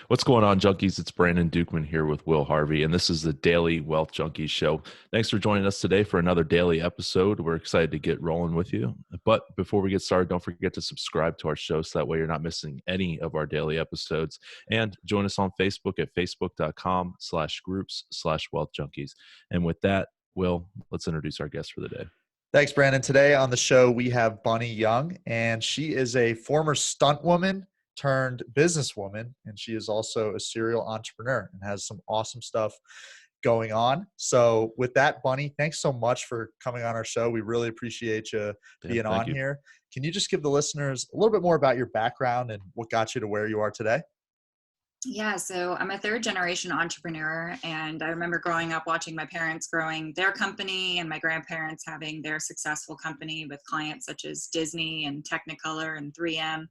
What's going on, junkies? It's Brandon Dukeman here with Will Harvey, and this is the Daily Wealth Junkies Show. Thanks for joining us today for another daily episode. We're excited to get rolling with you. But before we get started, don't forget to subscribe to our show so that way you're not missing any of our daily episodes. And join us on Facebook at facebook.com/groups/wealth junkies. And with that, Will, let's introduce our guest for the day. Thanks, Brandon. Today on the show, we have Bunny Young, and she is a former stunt woman turned businesswoman, and she is also a serial entrepreneur and has some awesome stuff going on. So with that, Bunny, thanks so much for coming on our show. We really appreciate you being on here. Can you just give the listeners a little bit more about your background and what got you to where you are today? Yeah, so I'm a third generation entrepreneur, and I remember growing up watching my parents growing their company and my grandparents having their successful company with clients such as Disney and Technicolor and 3M.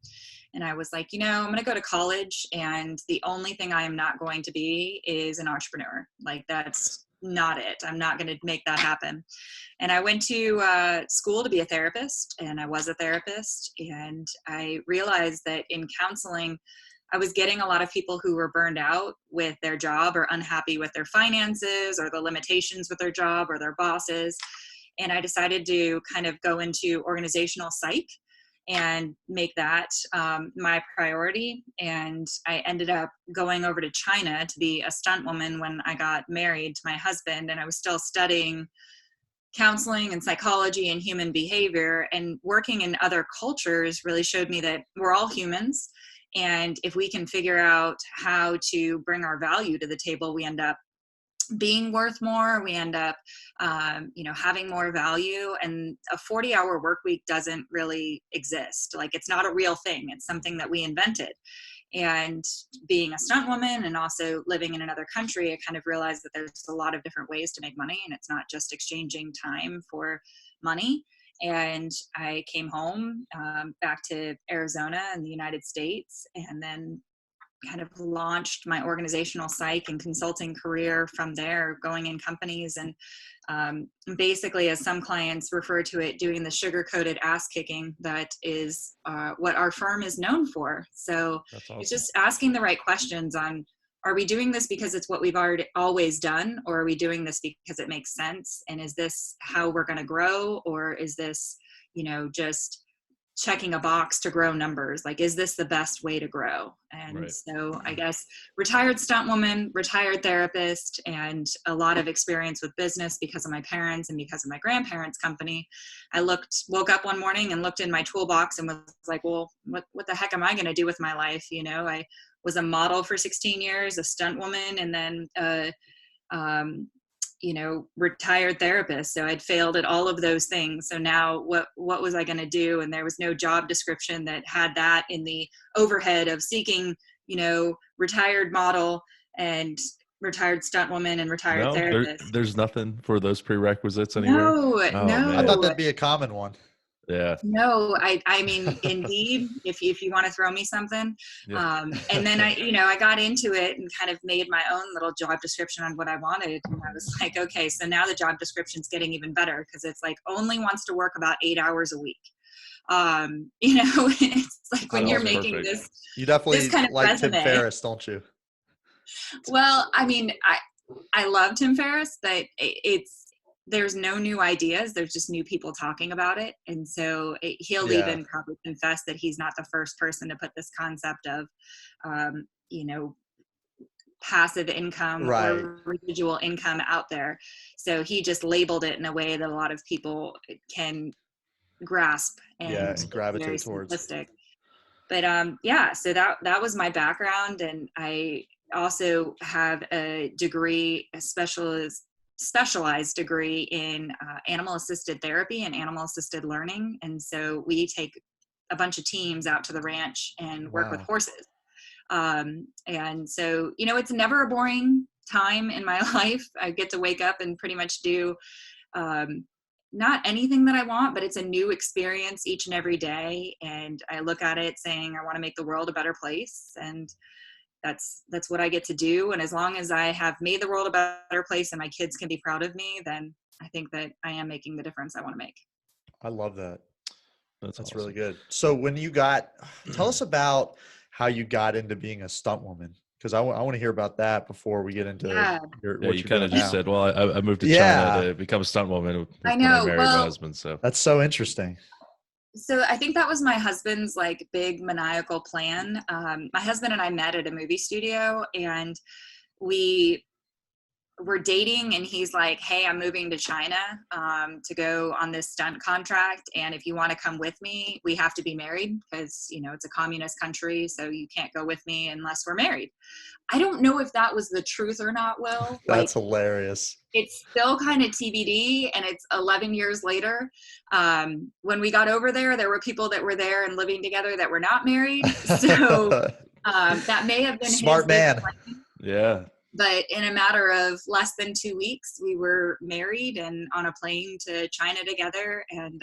And I was like, I'm going to go to college, and the only thing I am not going to be is an entrepreneur. Like, that's not it. I'm not going to make that happen. And I went to school to be a therapist, and I was a therapist, and I realized that in counseling, I was getting a lot of people who were burned out with their job or unhappy with their finances or the limitations with their job or their bosses. And I decided to kind of go into organizational psych and make that my priority. And I ended up going over to China to be a stunt woman when I got married to my husband. And I was still studying counseling and psychology and human behavior, and working in other cultures really showed me that we're all humans. And if we can figure out how to bring our value to the table, we end up being worth more. We end up, having more value. And a 40-hour work week doesn't really exist. Like, it's not a real thing. It's something that we invented. And being a stunt woman and also living in another country, I kind of realized that there's a lot of different ways to make money, and it's not just exchanging time for money. And I came home back to Arizona in the United States, and then kind of launched my organizational psych and consulting career from there, going in companies and basically, as some clients refer to it, doing the sugar-coated ass kicking that is what our firm is known for. So awesome. It's just asking the right questions on, are we doing this because it's what we've always done, or are we doing this because it makes sense? And is this how we're going to grow, or is this, just checking a box to grow numbers? Like, is this the best way to grow? And right. So I guess retired stunt woman, retired therapist, and a lot of experience with business because of my parents and because of my grandparents' company. I woke up one morning and looked in my toolbox and was like, well, what the heck am I going to do with my life? I was a model for 16 years, a stunt woman, and then retired therapist. So I'd failed at all of those things. So now what was I going to do? And there was no job description that had that in the overhead of seeking, retired model and retired stunt woman and retired therapist. There's nothing for those prerequisites anywhere. No. I thought that'd be a common one. Yeah. No, I mean, indeed, if you want to throw me something. Yeah. And then I got into it and kind of made my own little job description on what I wanted. And I was like, okay, so now the job description's getting even better, because it's like only wants to work about 8 hours a week. It's like when you're making perfect. This. You definitely this kind of like resume. Tim Ferriss, don't you? Well, I mean, I love Tim Ferriss, but there's no new ideas. There's just new people talking about it. And so he'll even probably confess that he's not the first person to put this concept of, passive income or residual income out there. So he just labeled it in a way that a lot of people can grasp and gravitate towards. Simplistic. But so that was my background. And I also have a degree, specialized degree in animal-assisted therapy and animal-assisted learning. And so we take a bunch of teams out to the ranch and work with horses. And so, it's never a boring time in my life. I get to wake up and pretty much do not anything that I want, but it's a new experience each and every day. And I look at it saying, I want to make the world a better place. And that's what I get to do. And as long as I have made the world a better place and my kids can be proud of me, then I think that I am making the difference I want to make. I love that. That's awesome. Really good. So when you tell us about how you got into being a stunt woman, because I want to hear about that before we get into Yeah, Yeah, what you you're kind doing of just now. said, well, I moved to China Yeah, to become a stunt woman I when I know. married my Well, husband. So that's so interesting. so I think that was my husband's like big maniacal plan. My husband and I met at a movie studio, and we were dating, and he's like, hey, I'm moving to China to go on this stunt contract, and if you want to come with me, we have to be married because, you know, it's a communist country, so you can't go with me unless we're married. I don't know if that was the truth or not, Will. Like, That's hilarious. it's still kind of TBD, and it's 11 years later. When we got over there, there were people that were there and living together that were not married, so that may have been his Smart big man. plan. yeah, But in a matter of less than 2 weeks, we were married and on a plane to China together, and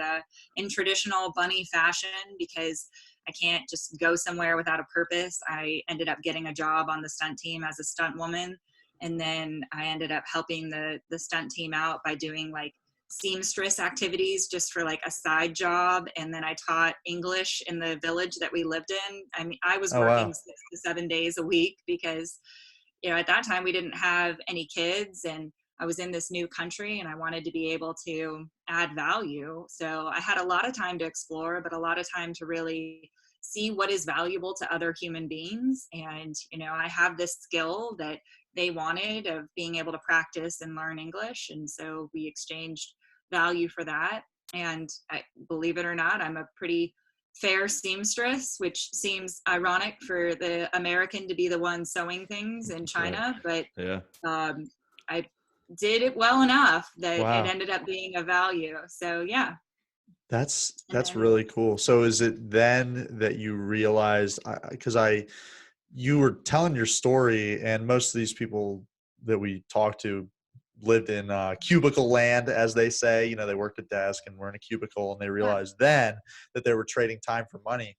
in traditional bunny fashion, because I can't just go somewhere without a purpose. I ended up getting a job on the stunt team as a stunt woman. And then I ended up helping the stunt team out by doing like seamstress activities just for like a side job. And then I taught English in the village that we lived in. I mean, I was Oh working wow. 6 to 7 days a week because, you know, at that time we didn't have any kids, and I was in this new country and I wanted to be able to add value. So I had a lot of time to explore, but a lot of time to really see what is valuable to other human beings. And, you know, I have this skill that they wanted of being able to practice and learn English. And so we exchanged value for that. And believe it or not, I'm a pretty fair seamstress, which seems ironic for the American to be the one sewing things in China, right. but Yeah. I did it well enough that it Wow. ended up being a value. So yeah. And That's then really cool. So is it then that you realized, because you were telling your story, and most of these people that we talked to lived in cubicle land, as they say. You know, they worked a desk and were in a cubicle, and they yeah. realized then that they were trading time for money.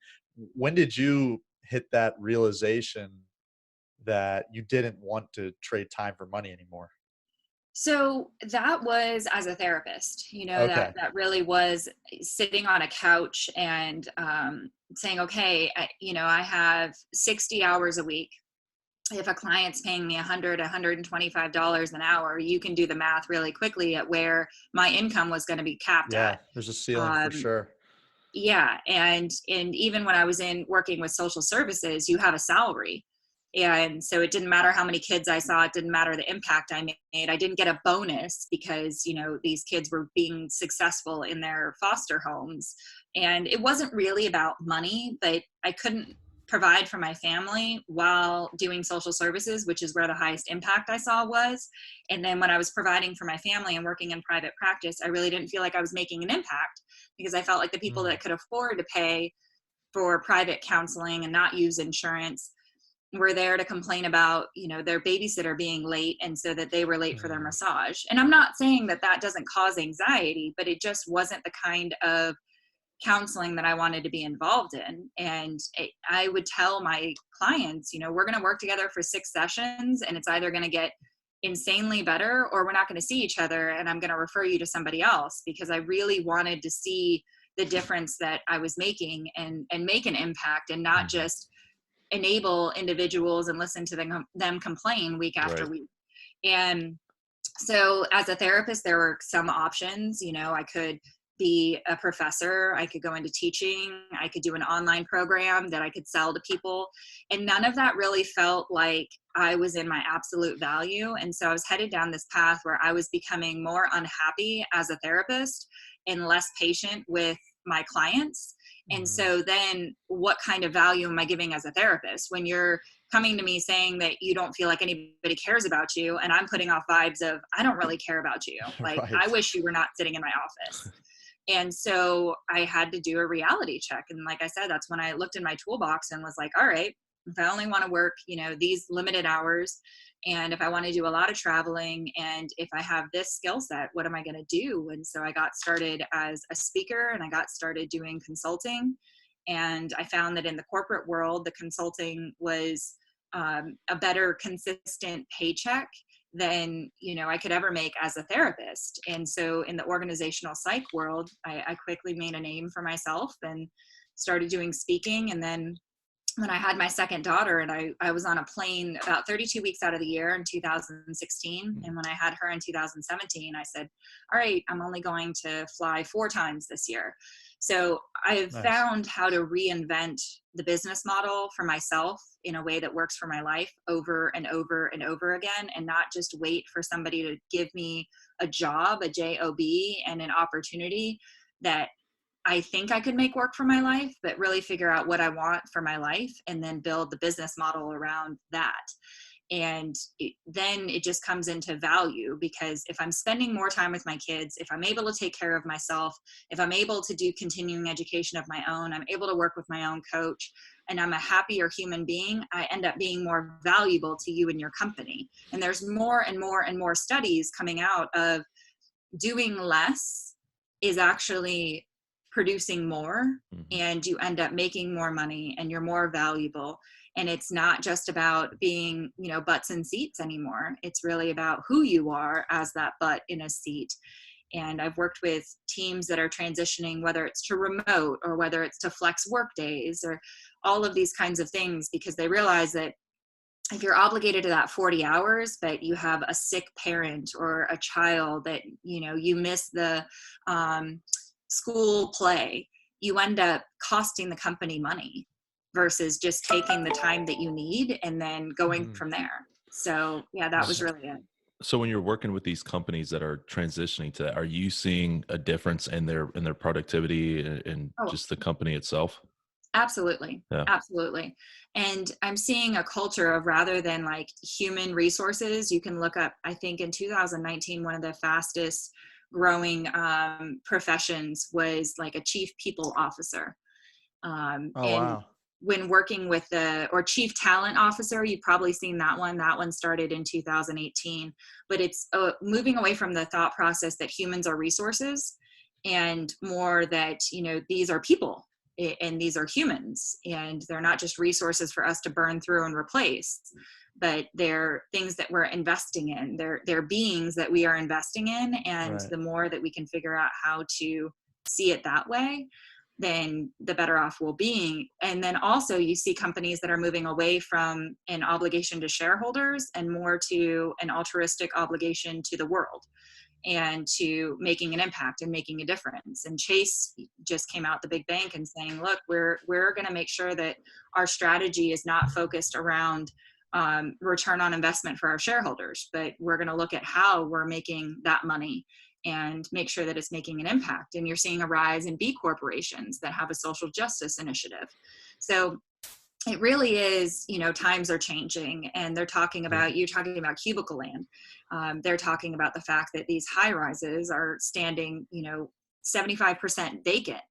When did you hit that realization that you didn't want to trade time for money anymore? So that was as a therapist, you know, Okay. that really was sitting on a couch and saying, okay, you know, I have 60 hours a week. If a client's paying me $125 an hour, you can do the math really quickly at where my income was going to be capped Yeah, at. there's a ceiling for Um, sure. yeah, and even when I was in working with social services, you have a salary, and so it didn't matter how many kids I saw, it didn't matter the impact I made. I didn't get a bonus because, you know, these kids were being successful in their foster homes, and it wasn't really about money, but I couldn't provide for my family while doing social services, which is where the highest impact I saw was. And then when I was providing for my family and working in private practice, I really didn't feel like I was making an impact, because I felt like the people Mm, that could afford to pay for private counseling and not use insurance were there to complain about, you know, their babysitter being late, and so that they were late for their mm, massage. And I'm not saying that that doesn't cause anxiety, but it just wasn't the kind of counseling that I wanted to be involved in. And I would tell my clients, you know, we're going to work together for 6 sessions, and it's either going to get insanely better or we're not going to see each other, and I'm going to refer you to somebody else, because I really wanted to see the difference that I was making and make an impact, and not mhm. just enable individuals and listen to them complain week after Right. week. And so as a therapist, there were some options. You know, I could be a professor, I could go into teaching, I could do an online program that I could sell to people, and none of that really felt like I was in my absolute value. And so I was headed down this path where I was becoming more unhappy as a therapist and less patient with my clients. And Mm, so then what kind of value am I giving as a therapist when you're coming to me saying that you don't feel like anybody cares about you, and I'm putting off vibes of, I don't really care about you, like I right. wish you were not sitting in my office. And so I had to do a reality check, and like I said, that's when I looked in my toolbox and was like, all right, if I only want to work, you know, these limited hours, and if I want to do a lot of traveling, and if I have this skill set, what am I going to do? And so I got started as a speaker, and I got started doing consulting. And I found that in the corporate world, the consulting was a better consistent paycheck than, you know, I could ever make as a therapist. And so in the organizational psych world, I quickly made a name for myself and started doing speaking. And then when I had my second daughter, and I was on a plane about 32 weeks out of the year in 2016. And when I had her in 2017, I said, all right, I'm only going to fly 4 times this year. So I've Nice. found how to reinvent the business model for myself in a way that works for my life over and over and over again, and not just wait for somebody to give me a job, a job, and an opportunity that I think I could make work for my life, but really figure out what I want for my life and then build the business model around that. And then it just comes into value, because if I'm spending more time with my kids, if I'm able to take care of myself, if I'm able to do continuing education of my own, I'm able to work with my own coach, and I'm a happier human being, I end up being more valuable to you and your company. And there's more and more and more studies coming out of doing less is actually producing more, and you end up making more money and you're more valuable. And it's not just about being, butts in seats anymore. It's really about who you are as that butt in a seat. And I've worked with teams that are transitioning, whether it's to remote or whether it's to flex work days or all of these kinds of things, because they realize that if you're obligated to that 40 hours, but you have a sick parent or a child that, you miss the school play, you end up costing the company money versus just taking the time that you need and then going from there. So yeah, that was really it. So when you're working with these companies that are transitioning to that, are you seeing a difference in their productivity and Oh, just the company itself? absolutely. Yeah. Absolutely. And I'm seeing a culture of, rather than like human resources, you can look up, I think in 2019, one of the fastest growing professions was like a chief people officer. Oh, And wow. when working with or chief talent officer, you've probably seen that one. That one started in 2018, but it's moving away from the thought process that humans are resources, and more that, these are people and these are humans, and they're not just resources for us to burn through and replace, but they're things that we're investing in. They're beings that we are investing in. And Right. the more that we can figure out how to see it that way, then the better off we'll be. And then also you see companies that are moving away from an obligation to shareholders and more to an altruistic obligation to the world and to making an impact and making a difference. And Chase just came out, the big bank, and saying, look, we're going to make sure that our strategy is not focused around return on investment for our shareholders, but we're going to look at how we're making that money and make sure that it's making an impact. And you're seeing a rise in B corporations that have a social justice initiative. So it really is, times are changing, and they're talking about, you're talking about cubicle land. They're talking about the fact that these high rises are standing, 75% vacant,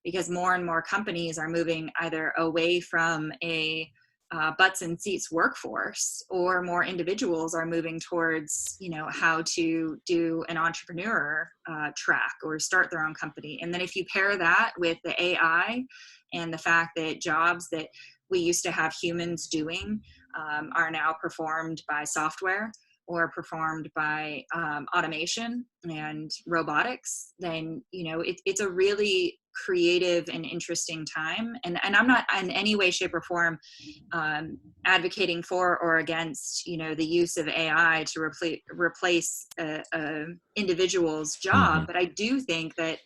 because more and more companies are moving either away from a butts and seats workforce, or more individuals are moving towards, how to do an entrepreneur track or start their own company. And then if you pair that with the AI and the fact that jobs that we used to have humans doing are now performed by software or performed by automation and robotics, then, it's a really creative and interesting time. And I'm not in any way, shape, or form advocating for or against, the use of AI to replace a individual's job. But I do think that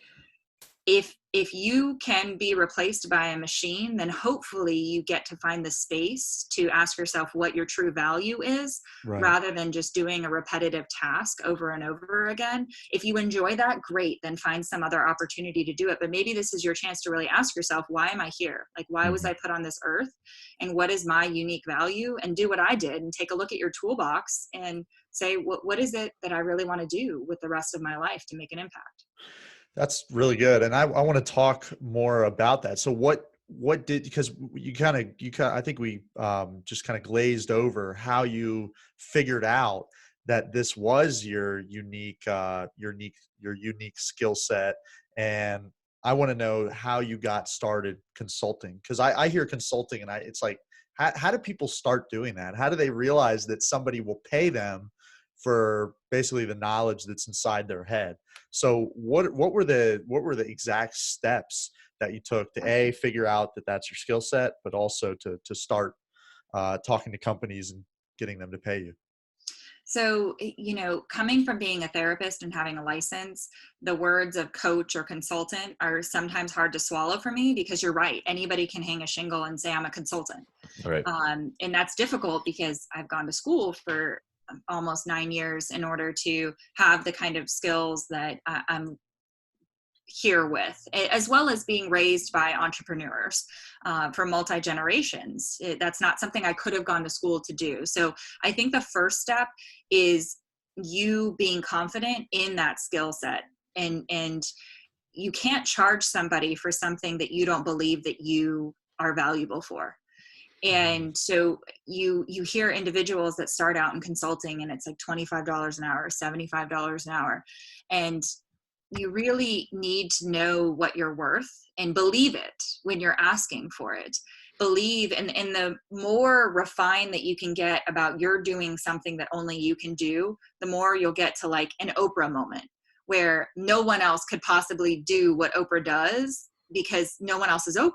if you can be replaced by a machine, then hopefully you get to find the space to ask yourself what your true value is, Right. rather than just doing a repetitive task over and over again. If you enjoy that, great, then find some other opportunity to do it. But maybe this is your chance to really ask yourself, why am I here? Like, why was I put on this earth? And what is my unique value? And do what I did and take a look at your toolbox and say, what is it that I really want to do with the rest of my life to make an impact? That's really good. And I want to talk more about that. So what did, because I think we just kind of glazed over how you figured out that this was your unique skill set. And I want to know how you got started consulting. Cause I hear consulting and it's like, how do people start doing that? How do they realize that somebody will pay them for basically the knowledge that's inside their head. So what were the exact steps that you took to figure out that that's your skill set, but also to start talking to companies and getting them to pay you? So, coming from being a therapist and having a license, the words of coach or consultant are sometimes hard to swallow for me, because you're right. Anybody can hang a shingle and say I'm a consultant. Right. And that's difficult because I've gone to school for almost 9 years in order to have the kind of skills that I'm here with, as well as being raised by entrepreneurs for multi-generations. That's not something I could have gone to school to do. So I think the first step is you being confident in that skill set, and you can't charge somebody for something that you don't believe that you are valuable for. And so you hear individuals that start out in consulting and it's like $25 an hour, $75 an hour. And you really need to know what you're worth and believe it when you're asking for it. Believe, and the more refined that you can get about you're doing something that only you can do, the more you'll get to like an Oprah moment where no one else could possibly do what Oprah does because no one else is Oprah.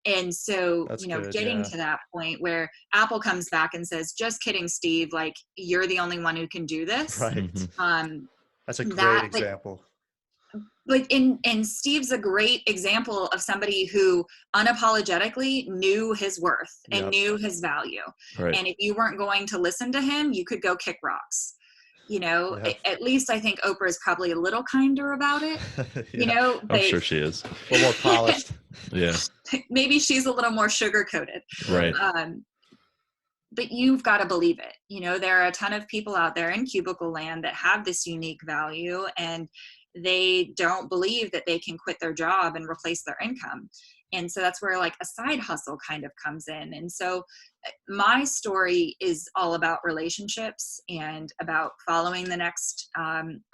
And so, That's good, getting yeah. to that point where Apple comes back and says, just kidding, Steve, like you're the only one who can do this. Right. Um, That's a great example. And Steve's a great example of somebody who unapologetically knew his worth and knew his value. Right. And if you weren't going to listen to him, you could go kick rocks. At least I think Oprah is probably a little kinder about it. I'm sure she is. A little more polished. Yeah. Maybe she's a little more sugar coated. Right. But you've got to believe it. There are a ton of people out there in cubicle land that have this unique value, and they don't believe that they can quit their job and replace their income. And so that's where like a side hustle kind of comes in. And so my story is all about relationships and about following the next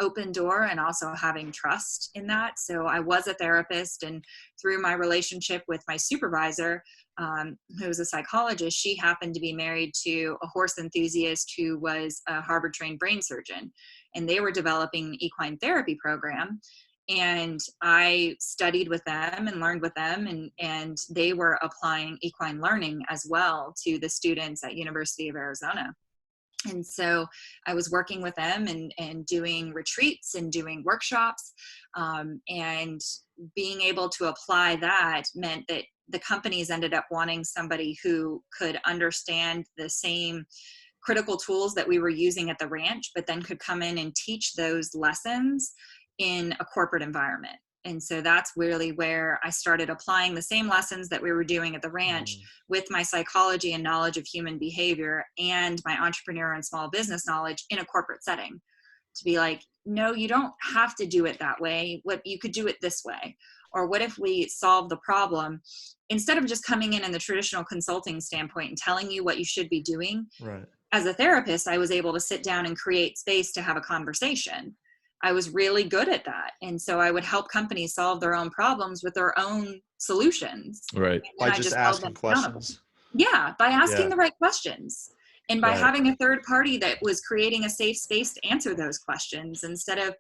open door, and also having trust in that. So I was a therapist, and through my relationship with my supervisor, who was a psychologist, she happened to be married to a horse enthusiast who was a Harvard-trained brain surgeon, and they were developing an equine therapy program. And I studied with them and learned with them, and they were applying equine learning as well to the students at University of Arizona. And so I was working with them and doing retreats and doing workshops, and being able to apply that meant that the companies ended up wanting somebody who could understand the same critical tools that we were using at the ranch, but then could come in and teach those lessons in a corporate environment. And so that's really where I started applying the same lessons that we were doing at the ranch with my psychology and knowledge of human behavior and my entrepreneur and small business knowledge in a corporate setting, to be like, no, you don't have to do it that way. What you could do it this way. Or what if we solve the problem instead of just coming in the traditional consulting standpoint and telling you what you should be doing? Right. As a therapist, I was able to sit down and create space to have a conversation. I was really good at that. And so I would help companies solve their own problems with their own solutions. Right. By just asking questions. Yeah, by asking the right questions. And by having a third party that was creating a safe space to answer those questions instead of,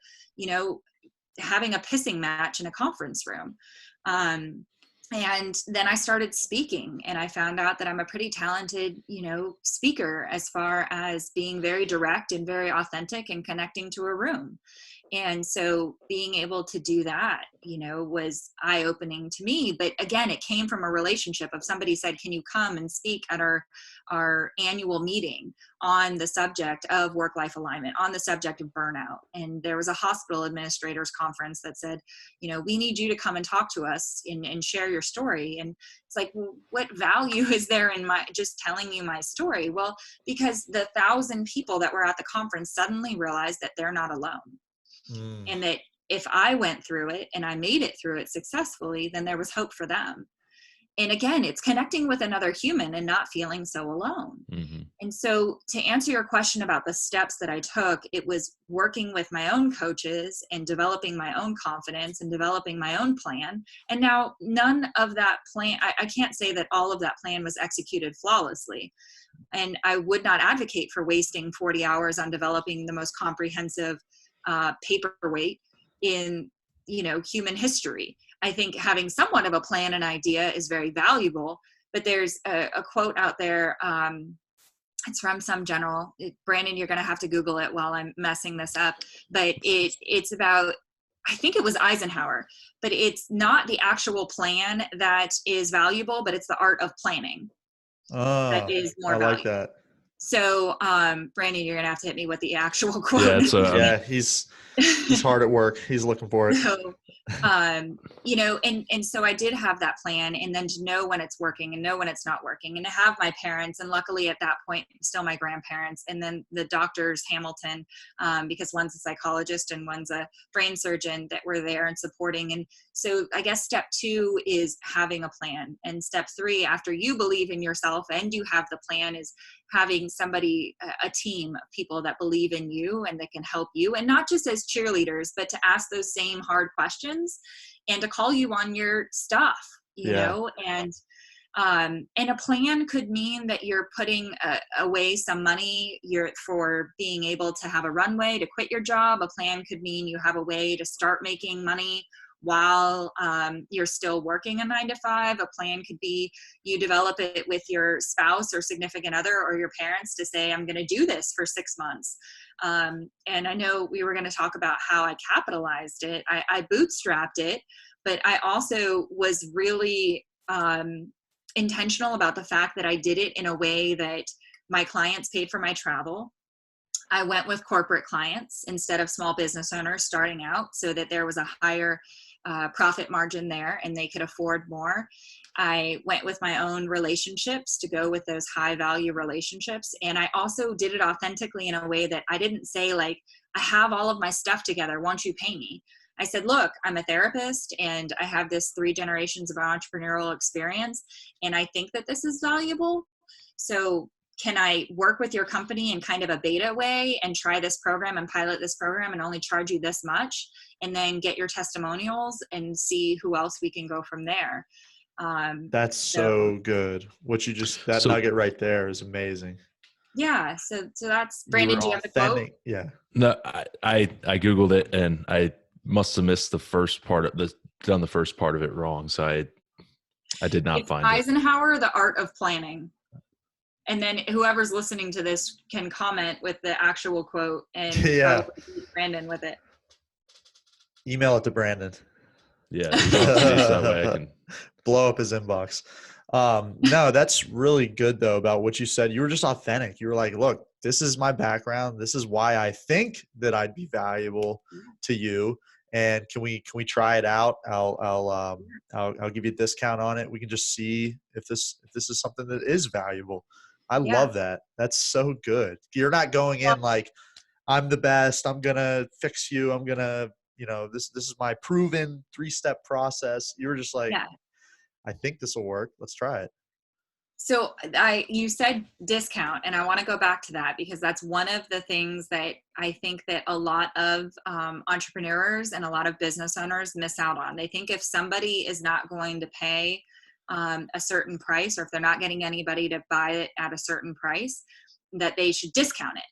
having a pissing match in a conference room. And then I started speaking, and I found out that I'm a pretty talented, speaker, as far as being very direct and very authentic and connecting to a room. And so being able to do that, was eye-opening to me. But again, it came from a relationship of somebody said, can you come and speak at our annual meeting on the subject of work-life alignment, on the subject of burnout? And there was a hospital administrators conference that said, we need you to come and talk to us and share your story. And it's like, well, what value is there in my just telling you my story? Well, because the 1,000 people that were at the conference suddenly realized that they're not alone. And that if I went through it and I made it through it successfully, then there was hope for them. And again, it's connecting with another human and not feeling so alone. And so to answer your question about the steps that I took, it was working with my own coaches and developing my own confidence and developing my own plan. And now none of that plan, I can't say that all of that plan was executed flawlessly. And I would not advocate for wasting 40 hours on developing the most comprehensive paperweight in, human history. I think having somewhat of a plan and idea is very valuable, but there's a quote out there. It's from some general. Brandon, you're going to have to Google it while I'm messing this up. But it's about, I think it was Eisenhower, but it's not the actual plan that is valuable, but it's the art of planning that is more I like valuable. that. So, Brandon, you're going to have to hit me with the actual quote. Yeah, it's he's hard at work. He's looking for it. So, and so I did have that plan, and then to know when it's working and know when it's not working, and to have my parents, and luckily at that point, still my grandparents, and then the doctors, Hamilton, because one's a psychologist and one's a brain surgeon, that were there and supporting. And so I guess step 2 is having a plan. And step 3, after you believe in yourself and you have the plan, is having somebody, a team of people that believe in you and that can help you, and not just as cheerleaders, but to ask those same hard questions and to call you on your stuff, you know. And a plan could mean that you're putting away some money for being able to have a runway to quit your job. A plan could mean you have a way to start making money while you're still working a 9-to-5. A plan could be you develop it with your spouse or significant other or your parents to say, I'm going to do this for 6 months. And I know we were going to talk about how I capitalized it. I bootstrapped it, but I also was really intentional about the fact that I did it in a way that my clients paid for my travel. I went with corporate clients instead of small business owners starting out, so that there was a higher profit margin there and they could afford more. I went with my own relationships to go with those high value relationships. And I also did it authentically in a way that I didn't say, like, I have all of my stuff together, won't you pay me? I said, look, I'm a therapist and I have this 3 generations of entrepreneurial experience, and I think that this is valuable. So can I work with your company in kind of a beta way and try this program and pilot this program and only charge you this much, and then get your testimonials and see who else we can go from there? That's so good. What you just, that nugget right there is amazing. Yeah. So that's, Brandon, do you have the quote? Yeah. No, I Googled it and I must have missed the first part of done the first part of it wrong. So I did not find Eisenhower, The Art of Planning. And then whoever's listening to this can comment with the actual quote and Brandon with it. Email it to Brandon. Yeah, that way I can blow up his inbox. No, that's really good though about what you said. You were just authentic. You were like, look, this is my background. This is why I think that I'd be valuable to you. And can we try it out? I'll give you a discount on it. We can just see if this is something that is valuable. I love that. That's so good. You're not going in like, I'm the best. I'm going to fix you. I'm going to, this is my proven 3-step process. You were just like, I think this will work. Let's try it. So you said discount, and I want to go back to that because that's one of the things that I think that a lot of entrepreneurs and a lot of business owners miss out on. They think if somebody is not going to pay a certain price, or if they're not getting anybody to buy it at a certain price, that they should discount it.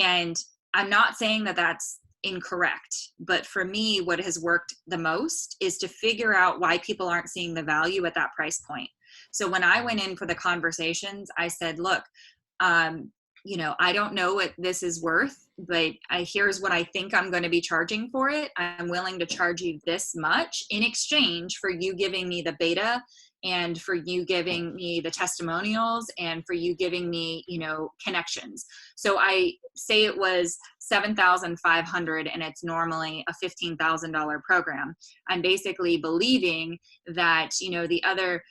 And I'm not saying that that's incorrect, but for me, what has worked the most is to figure out why people aren't seeing the value at that price point. So when I went in for the conversations, I said, look, I don't know what this is worth, but here's what I think I'm going to be charging for it. I'm willing to charge you this much in exchange for you giving me the beta, and for you giving me the testimonials, and for you giving me, connections. So I say it was $7,500 and it's normally a $15,000 program. I'm basically believing that, the other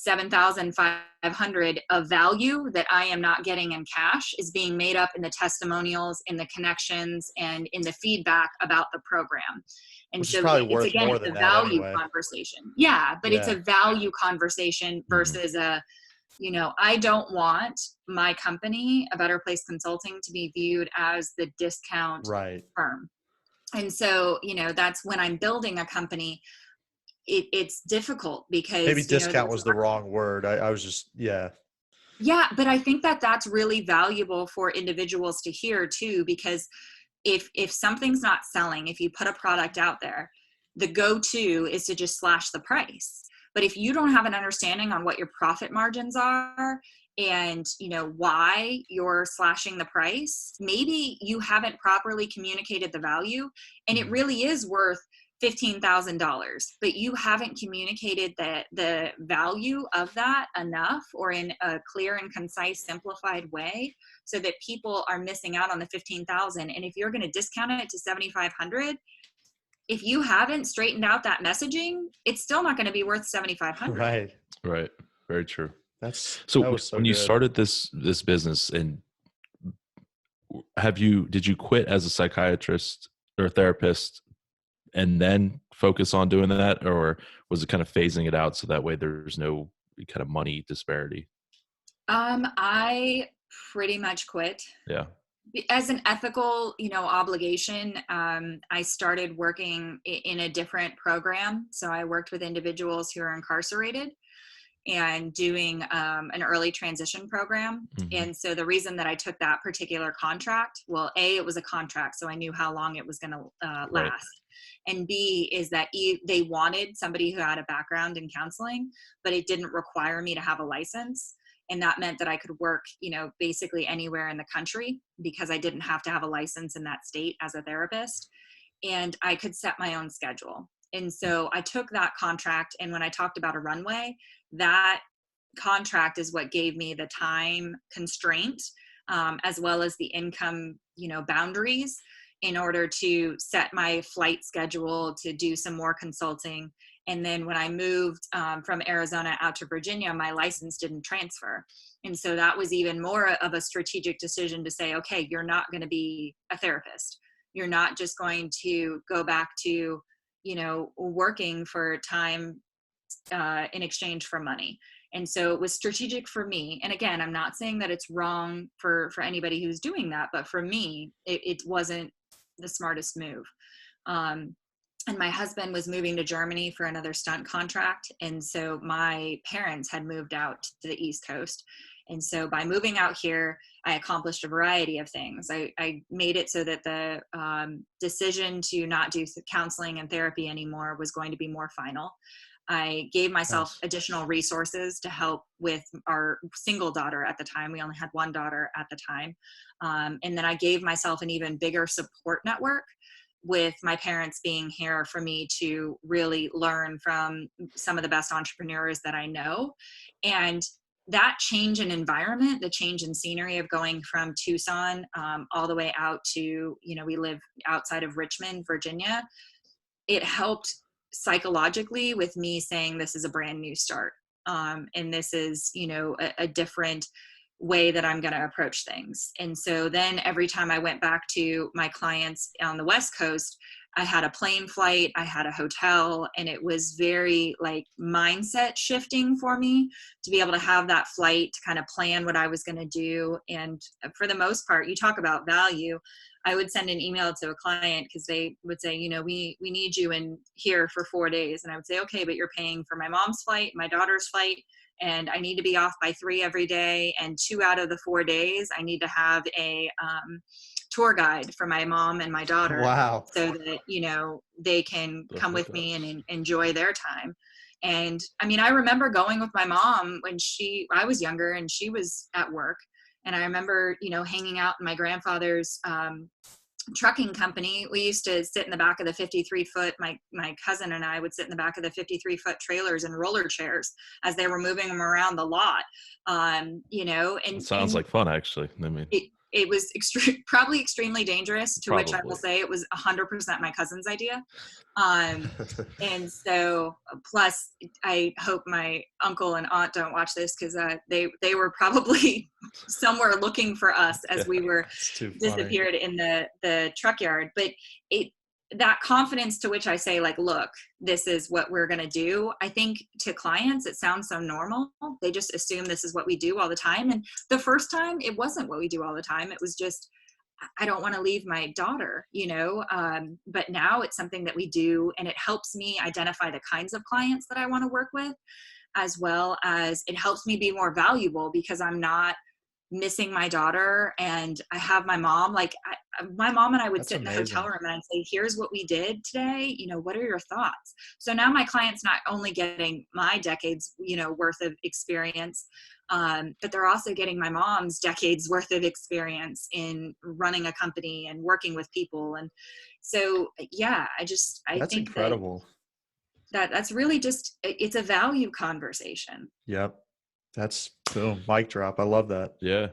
$7,500 of value that I am not getting in cash is being made up in the testimonials, in the connections, and in the feedback about the program. And which so is probably it's, worth again, more it's than a that value anyway. conversation. Yeah, but it's a value conversation versus a I don't want my company, A Better Place Consulting, to be viewed as the discount Right. firm. And so, that's when I'm building a company, it's difficult because, Maybe discount there's was the wrong word. I was just, yeah. Yeah, but I think that that's really valuable for individuals to hear too, because if something's not selling, if you put a product out there, the go-to is to just slash the price. But if you don't have an understanding on what your profit margins are and why you're slashing the price, maybe you haven't properly communicated the value, and it really is worth $15,000, but you haven't communicated the value of that enough, or in a clear and concise, simplified way, so that people are missing out on the 15,000. And if you're going to discount it to 7,500, if you haven't straightened out that messaging, it's still not going to be worth 7,500. Right. Right. Very true. That So was so when you good. started this business, and did you quit as a psychiatrist or a therapist and then focus on doing that, or was it kind of phasing it out so that way there's no kind of money disparity? I pretty much quit. Yeah. As an ethical, obligation, I started working in a different program. So I worked with individuals who are incarcerated and doing an early transition program. Mm-hmm. And so the reason that I took that particular contract, well, A, it was a contract, so I knew how long it was going to last. Right. And B, is that they wanted somebody who had a background in counseling, but it didn't require me to have a license. And that meant that I could work, basically anywhere in the country, because I didn't have to have a license in that state as a therapist. And I could set my own schedule. And so I took that contract. And when I talked about a runway, that contract is what gave me the time constraint, as well as the income, boundaries, in order to set my flight schedule, to do some more consulting. And then when I moved from Arizona out to Virginia, my license didn't transfer. And so that was even more of a strategic decision to say, okay, you're not going to be a therapist. You're not just going to go back to, working for time in exchange for money. And so it was strategic for me. And again, I'm not saying that it's wrong for anybody who's doing that, but for me, it wasn't the smartest move. And my husband was moving to Germany for another stunt contract. And so my parents had moved out to the East Coast. And so by moving out here, I accomplished a variety of things. I made it so that the decision to not do counseling and therapy anymore was going to be more final. I gave myself additional resources to help with our single daughter at the time. We only had one daughter at the time. And then I gave myself an even bigger support network, with my parents being here for me to really learn from some of the best entrepreneurs that I know. And that change in environment, the change in scenery of going from Tucson all the way out to, we live outside of Richmond, Virginia, it helped psychologically with me saying this is a brand new start. And this is, a different way that I'm going to approach things. And so then every time I went back to my clients on the West Coast, I had a plane flight, I had a hotel, and it was very mindset shifting for me to be able to have that flight to kind of plan what I was going to do. And for the most part, you talk about value. I would send an email to a client because they would say, we need you in here for 4 days. And I would say, okay, but you're paying for my mom's flight, my daughter's flight, and I need to be off by 3 every day. And 2 out of the 4 days, I need to have a tour guide for my mom and my daughter. Wow. So that, they can come with me and enjoy their time. And I mean, I remember going with my mom when I was younger and she was at work. And I remember, hanging out in my grandfather's trucking company. We used to sit in the back of the 53-foot, my cousin and I would sit in the back of the 53-foot trailers and roller chairs as they were moving them around the lot. And it sounds like fun, actually. I mean, it was probably extremely dangerous, to Probably. which I will say it was 100% my cousin's idea. And so, plus, I hope my uncle and aunt don't watch this, because they were probably somewhere looking for us as we were disappeared in the truck yard. But that confidence to which I say, like, look, this is what we're going to do. I think to clients, it sounds so normal. They just assume this is what we do all the time. And the first time it wasn't what we do all the time. It was just, I don't want to leave my daughter, but now it's something that we do, and it helps me identify the kinds of clients that I want to work with, as well as it helps me be more valuable because I'm not missing my daughter. And I have my mom, my mom and I would That's sit in the amazing. hotel room and I'd say, here's what we did today. What are your thoughts? So now my client's not only getting my decades, worth of experience, but they're also getting my mom's decades worth of experience in running a company and working with people. And so, yeah, I That's think incredible. that's really just, it's a value conversation. Yep. That's boom, mic drop. I love that. Yeah.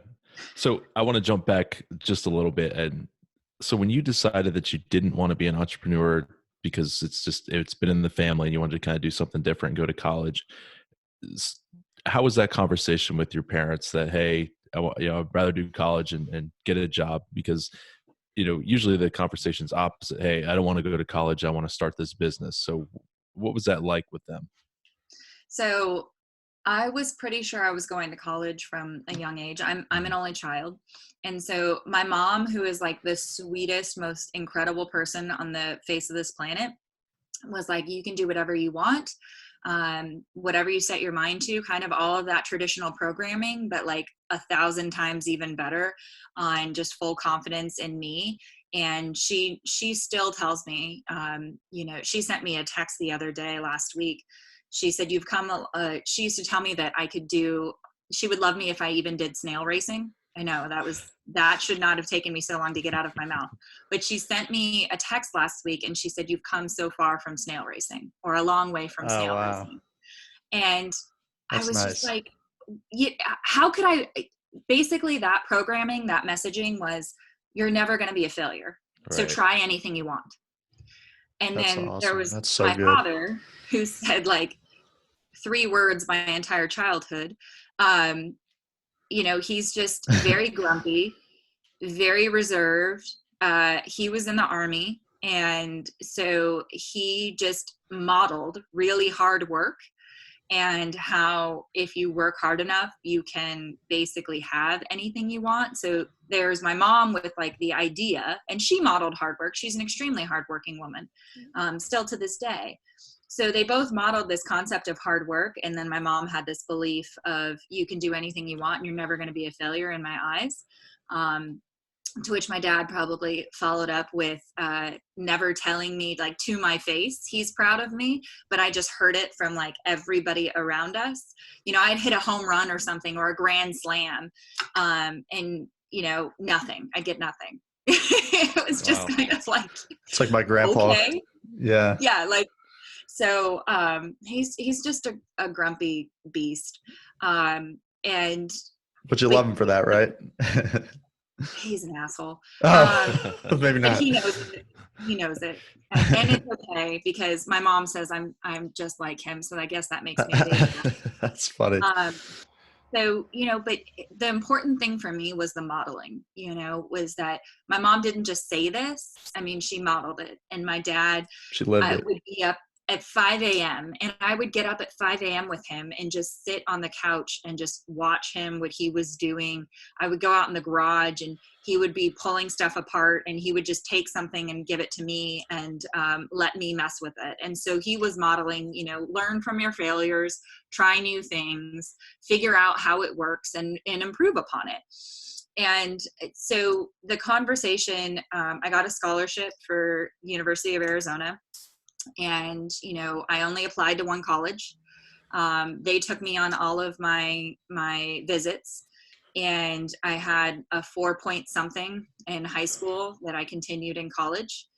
So I want to jump back just a little bit. And so when you decided that you didn't want to be an entrepreneur because it's been in the family and you wanted to kind of do something different and go to college, how was that conversation with your parents that, hey, I'd rather do college and get a job? Because, usually the conversation's opposite. Hey, I don't want to go to college. I want to start this business. So what was that like with them? So I was pretty sure I was going to college from a young age. I'm an only child. And so my mom, who is like the sweetest, most incredible person on the face of this planet, was like, you can do whatever you want, whatever you set your mind to, kind of all of that traditional programming, but like 1,000 times even better, on just full confidence in me. And she still tells me, she sent me a text the other day last week. She said, you've come, she used to tell me that she would love me if I even did snail racing. I know that should not have taken me so long to get out of my mouth. But she sent me a text last week and she said, you've come so far from snail racing, or a long way from snail racing. And That's I was nice. just like, how could I, basically that programming, that messaging was, you're never going to be a failure. Right. So try anything you want. And That's then awesome. there was That's so my good. father, who said like 3 words my entire childhood. He's just very grumpy, very reserved. He was in the Army. And so he just modeled really hard work, and how if you work hard enough, you can basically have anything you want. So there's my mom with like the idea, and she modeled hard work. She's an extremely hardworking woman, still to this day. So they both modeled this concept of hard work. And then my mom had this belief of, you can do anything you want and you're never going to be a failure in my eyes. To which my dad probably followed up with never telling me, like, to my face, he's proud of me, but I just heard it from like everybody around us. I'd hit a home run or something, or a grand slam, and nothing. I get nothing. It was just kind of like, it's like my grandpa. Okay. Yeah. Like, so he's just a grumpy beast. But you love him for that, right? He's an asshole. Maybe not. But he knows it. And it's okay, because my mom says I'm just like him. So I guess that makes me a baby. That's funny. So, but the important thing for me was the modeling, was that my mom didn't just say this. I mean, she modeled it. And my dad would be up at 5 a.m. and I would get up at 5 a.m. with him and just sit on the couch and just watch him, what he was doing. I would go out in the garage and he would be pulling stuff apart, and he would just take something and give it to me and let me mess with it. And so he was modeling, learn from your failures, try new things, figure out how it works, and improve upon it. And so the conversation, I got a scholarship for University of Arizona. And, I only applied to one college. They took me on all of my visits, and I had a 4-point something in high school that I continued in college.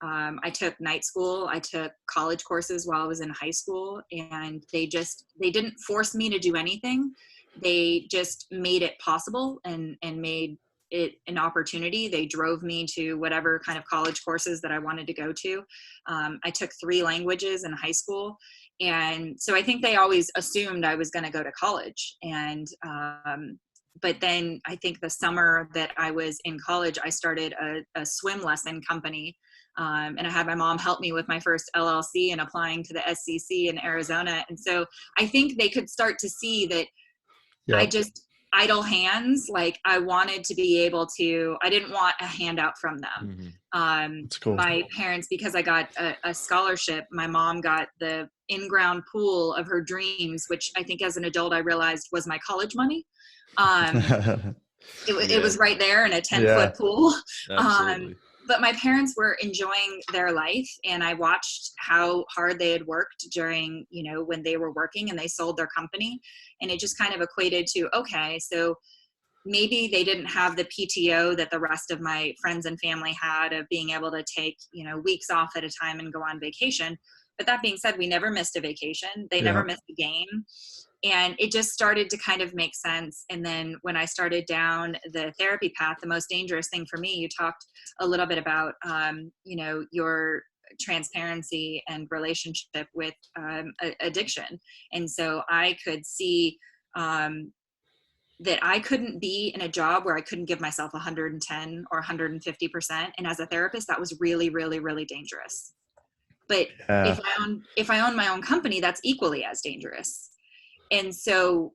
I took night school. I took college courses while I was in high school, and they didn't force me to do anything. They just made it possible and made it an opportunity. They drove me to whatever kind of college courses that I wanted to go to. I took 3 languages in high school. And so I think they always assumed I was going to go to college. And, but then I think the summer that I was in college, I started a swim lesson company And I had my mom help me with my first LLC and applying to the SEC in Arizona. And so I think they could start to see that I just idle hands. Like I wanted to be able to, I didn't want a handout from them. That's cool. My parents, because I got a scholarship, my mom got the in-ground pool of her dreams, which I think as an adult, I realized was my college money. It was right there in a 10-foot pool. Absolutely. But my parents were enjoying their life, and I watched how hard they had worked during, when they were working and they sold their company. And it just kind of equated to, okay, so maybe they didn't have the PTO that the rest of my friends and family had of being able to take, weeks off at a time and go on vacation. But that being said, we never missed a vacation. They never missed a game. And it just started to kind of make sense. And then when I started down the therapy path, the most dangerous thing for me, you talked a little bit about, your transparency and relationship with addiction. And so I could see that I couldn't be in a job where I couldn't give myself 110 or 150%. And as a therapist, that was really, really, really dangerous. But if I own my own company, that's equally as dangerous. And so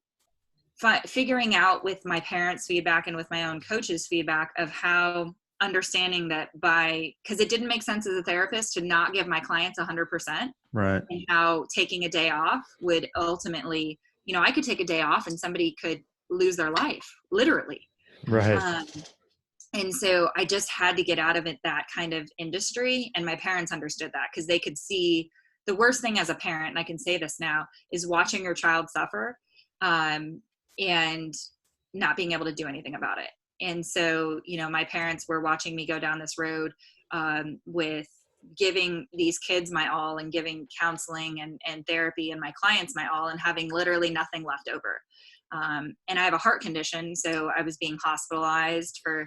figuring out with my parents' feedback and with my own coach's feedback of how understanding that because it didn't make sense as a therapist to not give my clients 100%. Right. And how taking a day off would ultimately, I could take a day off and somebody could lose their life, literally. Right. And so I just had to get out of that kind of industry. And my parents understood that because they could see the worst thing as a parent, and I can say this now, is watching your child suffer and not being able to do anything about it. And so, my parents were watching me go down this road with giving these kids my all and giving counseling and therapy and my clients my all and having literally nothing left over. And I have a heart condition, so I was being hospitalized for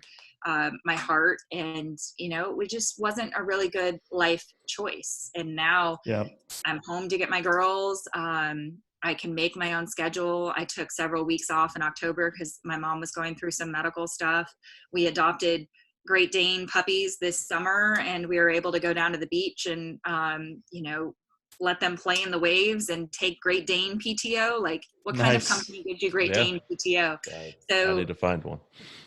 my heart, and it just wasn't a really good life choice. And now I'm home to get my girls. I can make my own schedule. I took several weeks off in October because my mom was going through some medical stuff. We adopted Great Dane puppies this summer, and we were able to go down to the beach and let them play in the waves and take Great Dane PTO. Like, what kind of company gives you Great Dane PTO? So I need to find one.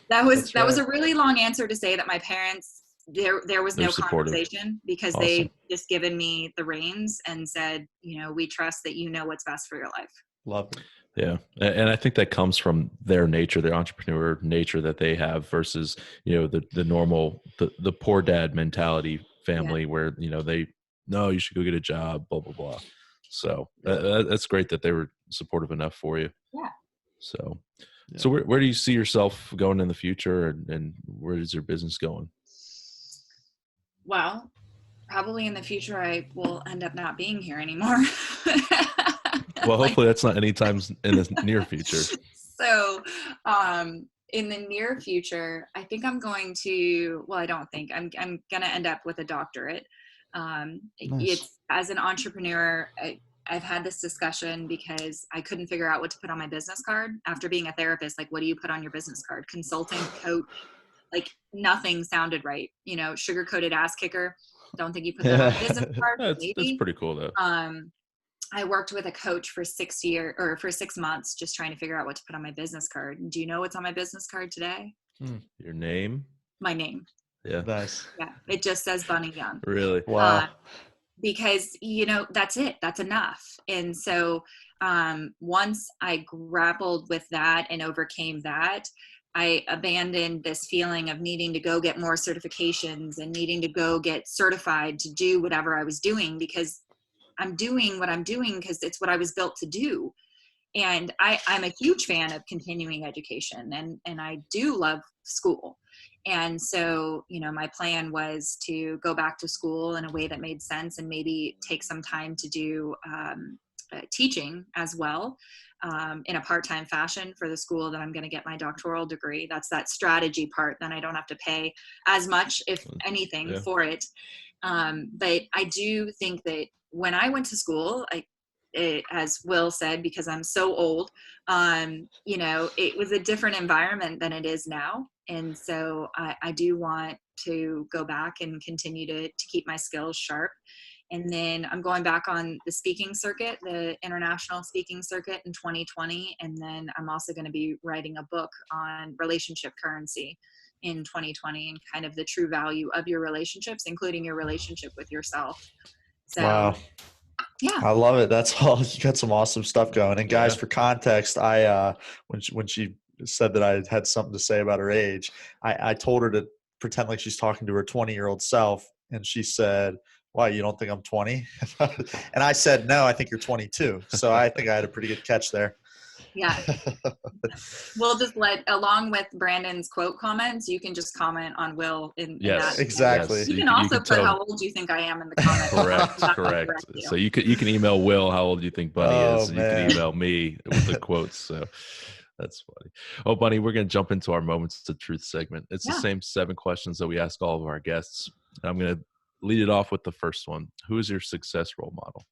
That was a really long answer to say that my parents, there was no conversation because they just given me the reins and said, we trust that you know what's best for your life. Love it. Yeah. And I think that comes from their nature, their entrepreneur nature that they have versus, the normal, the poor dad mentality family where, no, you should go get a job, blah, blah, blah. So that's great that they were supportive enough for you. Yeah. So where do you see yourself going in the future, and where is your business going? Well, probably in the future, I will end up not being here anymore. Well, hopefully that's not anytime in the near future. So, in the near future, I think I'm going to, well, I don't think I'm going to end up with a doctorate. Nice. It's as an entrepreneur, I've had this discussion because I couldn't figure out what to put on my business card after being a therapist. Like, what do you put on your business card? Consultant, coach, like nothing sounded right. Sugar-coated ass kicker. Don't think you put that on a business card. That's pretty cool though. I worked with a coach for 6 months, just trying to figure out what to put on my business card. Do you know what's on my business card today? Your name? My name. Yeah. Nice. Yeah. It just says Bunny Young. Really? Wow. Because, that's it. That's enough. And so once I grappled with that and overcame that, I abandoned this feeling of needing to go get more certifications and needing to go get certified to do whatever I was doing, because I'm doing what I'm doing because it's what I was built to do. And I'm a huge fan of continuing education, and I do love school. And so, my plan was to go back to school in a way that made sense and maybe take some time to do teaching as well in a part-time fashion for the school that I'm going to get my doctoral degree. That's that strategy part. Then I don't have to pay as much, if anything, for it. But I do think that when I went to school, as Will said, because I'm so old, it was a different environment than it is now. And so I do want to go back and continue to keep my skills sharp. And then I'm going back on the speaking circuit, the international speaking circuit in 2020. And then I'm also going to be writing a book on relationship currency in 2020 and kind of the true value of your relationships, including your relationship with yourself. So, wow. Yeah. I love it. That's all. You got some awesome stuff going. And guys, for context, when she said that I had something to say about her age, I told her to pretend like she's talking to her 20-year-old self. And she said, why, you don't think I'm 20? And I said, no, I think you're 22. So I think I had a pretty good catch there. Yeah. We'll just along with Brandon's quote comments, you can just comment on Will in that. Exactly. Yes. You can also put how old you think I am in the comments. Correct. So you can email Will how old you think Bunny is, and you can email me with the quotes. So that's funny. Oh, Bunny, we're going to jump into our Moments of Truth segment. It's the same 7 questions that we ask all of our guests. I'm going to lead it off with the first one. Who is your success role model?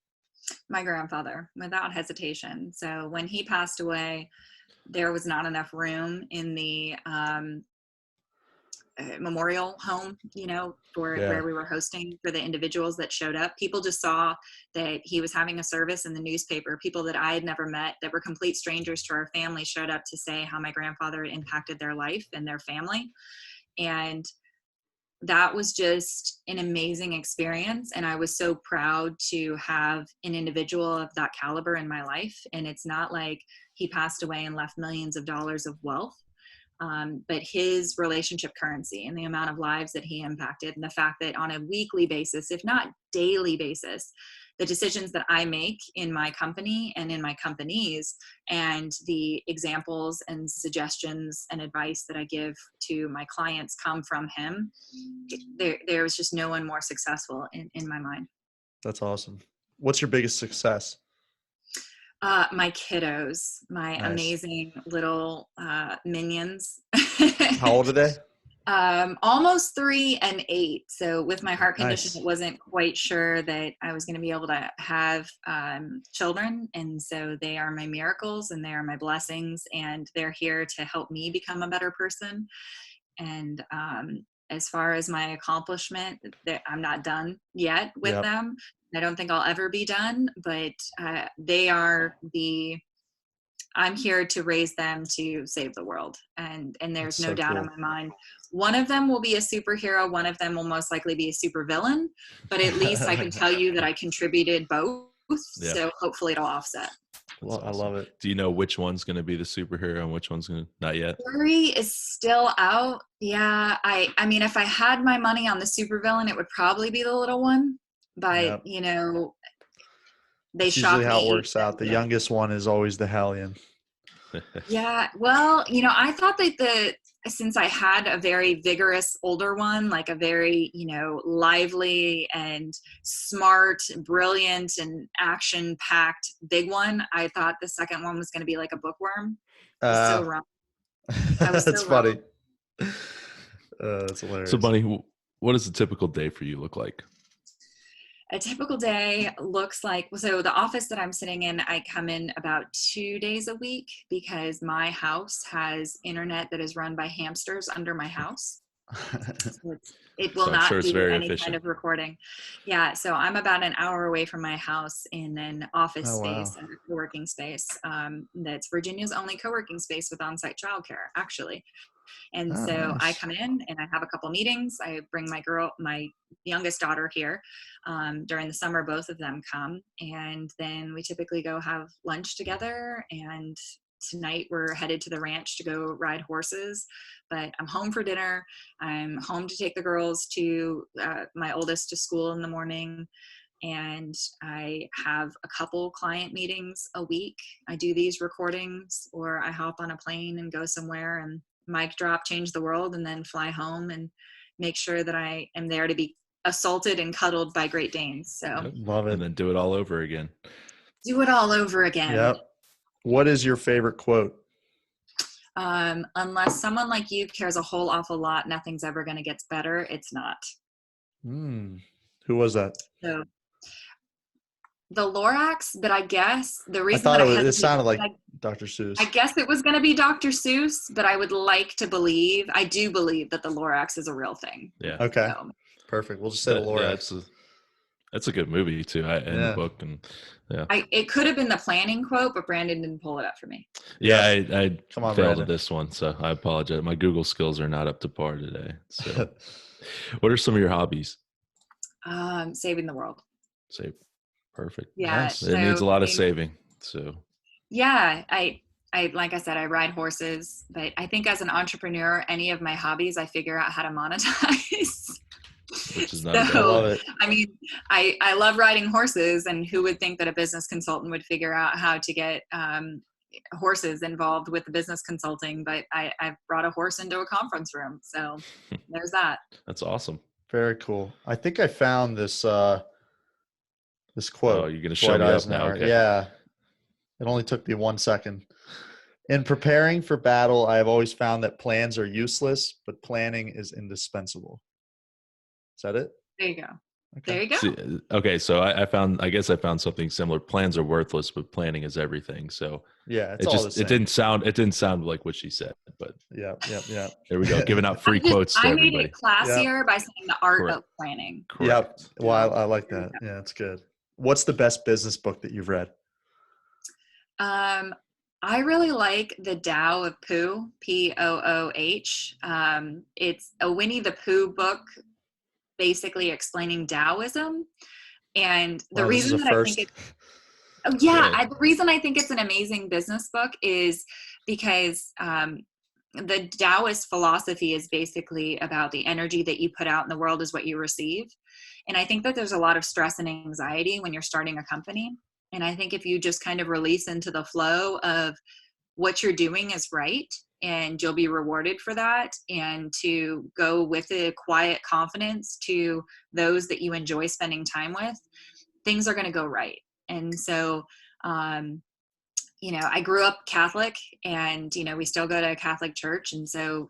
My grandfather, without hesitation. So when he passed away, there was not enough room in the memorial home, for where we were hosting for the individuals that showed up. People just saw that he was having a service in the newspaper. People that I had never met, that were complete strangers to our family, showed up to say how my grandfather had impacted their life and their family. And that was just an amazing experience. And I was so proud to have an individual of that caliber in my life. And it's not like he passed away and left millions of dollars of wealth, but his relationship currency and the amount of lives that he impacted, and the fact that on a weekly basis, if not daily basis, the decisions that I make in my company and in my companies, and the examples and suggestions and advice that I give to my clients come from him. There was just no one more successful in my mind. That's awesome. What's your biggest success? My kiddos, my amazing little minions. How old are they? Almost 3 and 8. So with my heart condition, it wasn't quite sure that I was going to be able to have children. And so they are my miracles and they are my blessings, and they're here to help me become a better person. And as far as my accomplishment, I'm not done yet with them. I don't think I'll ever be done, but they are I'm here to raise them to save the world. And there's no doubt in my mind. One of them will be a superhero. One of them will most likely be a supervillain, but at least I can tell you that I contributed both. Yeah. So hopefully it'll offset. Well, awesome. I love it. Do you know which one's going to be the superhero and which one's going to not yet? Jury is still out. Yeah. I mean, if I had my money on the supervillain, it would probably be the little one, but they That's shock usually me. how it works out. The youngest one is always the hellion. Yeah. Well, I thought that since I had a very vigorous older one, like a very, lively and smart, brilliant and action packed big one, I thought the second one was going to be like a bookworm. So wrong. That's funny. That's hilarious. So Bunny, what does a typical day for you look like? A typical day looks like, so the office that I'm sitting in, I come in about 2 days a week because my house has internet that is run by hamsters under my house. So it will not do any kind of recording. Yeah, so I'm about an hour away from my house in an office space, and a co-working space. That's Virginia's only co-working space with on-site childcare, actually. And so I come in and I have a couple meetings. I bring my youngest daughter here. During the summer, both of them come. And then we typically go have lunch together. And tonight we're headed to the ranch to go ride horses. But I'm home for dinner. I'm home to take the girls to my oldest to school in the morning. And I have a couple client meetings a week. I do these recordings, or I hop on a plane and go somewhere and mic drop, change the world, and then fly home and make sure that I am there to be assaulted and cuddled by Great Danes. So love it. And then do it all over again. Do it all over again. Yep. What is your favorite quote? Unless someone like you cares a whole awful lot, nothing's ever going to get better. It's not. Who was that? So the Lorax, but I guess the I reason thought that it sounded like I Dr. Seuss. I guess it was going to be Dr. Seuss, but I would like to believe, I do believe that the Lorax is a real thing. Yeah. Okay. So, Perfect. We'll just say the Lorax. That's a good movie too. In the book, and it could have been the planning quote, but Brandon didn't pull it up for me. Yeah, I Come on, failed Brandon. at this one, so I apologize. My Google skills are not up to par today. So, what are some of your hobbies? Saving the world. Perfect. Yeah. Nice. It needs a lot of saving. So yeah, I like I said, I ride horses, but I think as an entrepreneur, any of my hobbies, I figure out how to monetize. Which is not bad. I love it. I mean, I love riding horses, and who would think that a business consultant would figure out how to get horses involved with the business consulting? But I've brought a horse into a conference room, so there's that. That's awesome. Very cool. I think I found this this quote. Oh, you're gonna show me up now? Okay. Yeah. It only took me 1 second. In preparing for battle, I have always found that plans are useless, but planning is indispensable. Is that it? There you go. Okay. There you go. See, okay, so I found something similar. Plans are worthless, but planning is everything. So yeah, it's all the same. it didn't sound like what she said, but yeah. There we go, giving out free quotes to everybody. I made it classier by saying the art of planning. Correct. Yep. Well, I like that. Yeah, it's good. What's the best business book that you've read? I really like The Tao of Pooh, Pooh. It's a Winnie the Pooh book, basically explaining Taoism. And the reason that I think it's the reason I think it's an amazing business book is because the Taoist philosophy is basically about the energy that you put out in the world is what you receive. And I think that there's a lot of stress and anxiety when you're starting a company. And I think if you just kind of release into the flow of what you're doing is right, and you'll be rewarded for that, and to go with a quiet confidence to those that you enjoy spending time with, things are going to go right. And so, I grew up Catholic, and, we still go to a Catholic church. And so,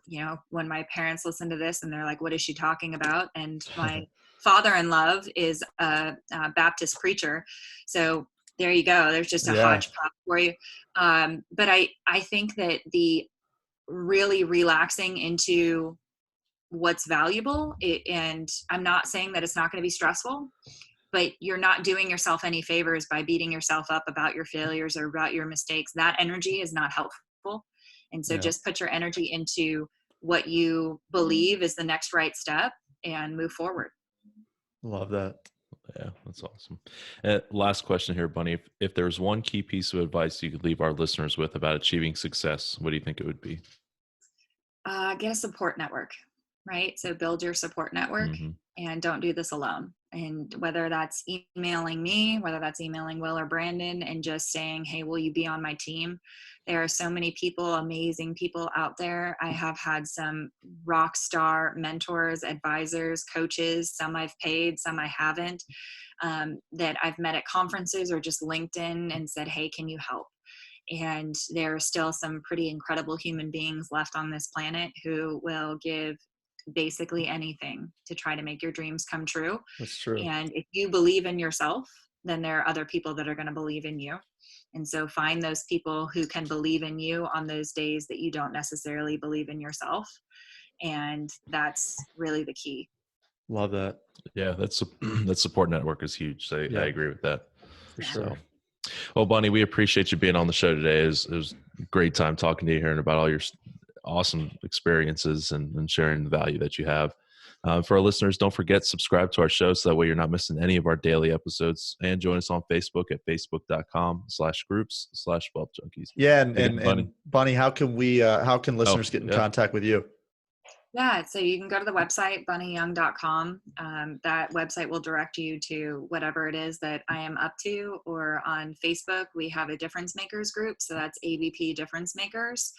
when my parents listen to this and they're like, what is she talking about? And my father-in-law is a Baptist preacher. So there you go. There's just a hodgepodge for you. But I think that the really relaxing into what's valuable, and I'm not saying that it's not going to be stressful, but you're not doing yourself any favors by beating yourself up about your failures or about your mistakes. That energy is not helpful. And so just put your energy into what you believe is the next right step and move forward. Love that. Yeah, that's awesome. Last question here, Bunny. If there's one key piece of advice you could leave our listeners with about achieving success, what do you think it would be? Get a support network, right? So build your support network, and don't do this alone. And whether that's emailing me, whether that's emailing Will or Brandon and just saying, hey, will you be on my team? There are so many people, amazing people out there. I have had some rock star mentors, advisors, coaches, some I've paid, some I haven't, that I've met at conferences or just LinkedIn and said, hey, can you help? And there are still some pretty incredible human beings left on this planet who will give basically anything to try to make your dreams come true. That's true. And if you believe in yourself, then there are other people that are going to believe in you. And so find those people who can believe in you on those days that you don't necessarily believe in yourself. And that's really the key. Love that. Yeah, that support network is huge. So I agree with that. For sure. Well, Bunny, we appreciate you being on the show today. It was a great time talking to you, hearing about all your awesome experiences and sharing the value that you have. For our listeners, don't forget, subscribe to our show so that way you're not missing any of our daily episodes, and join us on Facebook at facebook.com/groups/wealthjunkies. Yeah. And Bunny, how can listeners get in contact with you? Yeah, so you can go to the website, bunnyyoung.com. That website will direct you to whatever it is that I am up to, or on Facebook, we have a Difference Makers group. So that's ABP Difference Makers.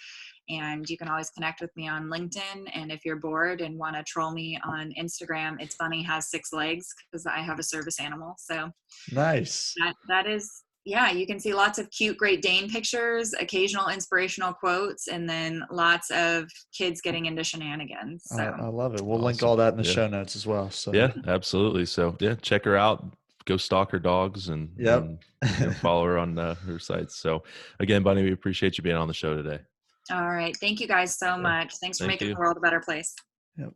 And you can always connect with me on LinkedIn. And if you're bored and want to troll me on Instagram, it's Bunny Has 6 Legs, because I have a service animal. So nice. That is, you can see lots of cute Great Dane pictures, occasional inspirational quotes, and then lots of kids getting into shenanigans. So I love it. We'll link all that in the show notes as well. So yeah, absolutely. So check her out. go stalk her dogs and, Yep. and follow her on her sites. So again, Bunny, we appreciate you being on the show today. All right. Thank you guys so much. Thanks for Thank making you. the world a better place. Yep.